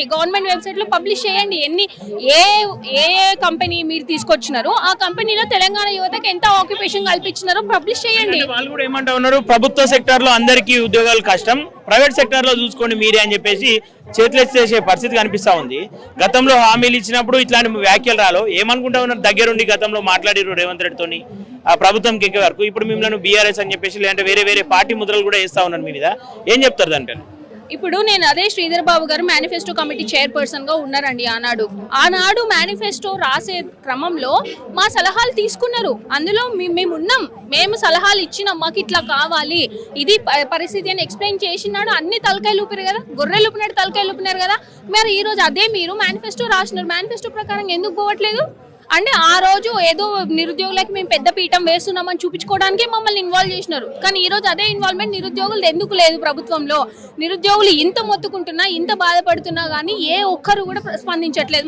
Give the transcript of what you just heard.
Government website లో publish చేయండి. ఏ ఏ company మీరు తీసుకొచ్చినారో ఆ కంపెనీలో తెలంగాణ యువతకి ఎంత ఆక్యుపేషన్ కల్పించినారో పబ్లిష్ చేయండి. వాళ్ళు కూడా ఏమంటా ఉన్నారు, ప్రభుత్వ సెక్టార్ లో అందరికీ ఉద్యోగాలు కష్టం, ప్రైవేట్ సెక్టార్ లో చూసుకోండి మీరే అని చెప్పేసి చేతులెత్తేసే పరిస్థితి కనిపిస్తా ఉంది. గతంలో హామీలు ఇచ్చినప్పుడు ఇట్లాంటి వ్యాఖ్యలు రాలో ఏమనుకుంటా ఉన్నారు, దగ్గరుండి గతంలో మాట్లాడిరు రేవంత్ రెడ్డితోని ఆ ప్రభుత్వం ఎక్కే వరకు. ఇప్పుడు మిమ్మల్ని బీఆర్ఎస్ అని చెప్పేసి లేదంటే వేరే వేరే పార్టీ ముద్రలు కూడా వేస్తా ఉన్నారు మీ మీద, ఏం చెప్తారు దానిపైన? ఇప్పుడు నేను అదే శ్రీధర్ బాబు గారు మేనిఫెస్టో కమిటీ చైర్పర్సన్ గా ఉన్నారండి. ఆనాడు మేనిఫెస్టో రాసే క్రమంలో మా సలహాలు తీసుకున్నారు. అందులో మేము ఉన్నాం, మేము సలహాలు ఇచ్చినాం, మాకు ఇట్లా కావాలి, ఇది పరిస్థితి అని ఎక్స్ప్లెయిన్ చేసినాడు. అన్ని తలకాయలు ఊపిరు కదా, గొర్రెలు ఊపినట్టు తలకాయలు ఊపినారు కదా. మరి ఈ రోజు అదే మీరు మేనిఫెస్టో రాసినారు, మేనిఫెస్టో ప్రకారం ఎందుకు పోవట్లేదు? అంటే ఆ రోజు ఏదో నిరుద్యోగులకి మేము పెద్ద పీఠం వేస్తున్నామని చూపించుకోవడానికి మమ్మల్ని ఇన్వాల్వ్ చేసినారు. కానీ ఈ రోజు అదే ఇన్వాల్వ్మెంట్ నిరుద్యోగులు ఎందుకు లేదు ప్రభుత్వంలో? నిరుద్యోగులు ఇంత మొత్తుకుంటున్నా, ఇంత బాధపడుతున్నా కానీ ఏ ఒక్కరు కూడా స్పందించట్లేదు.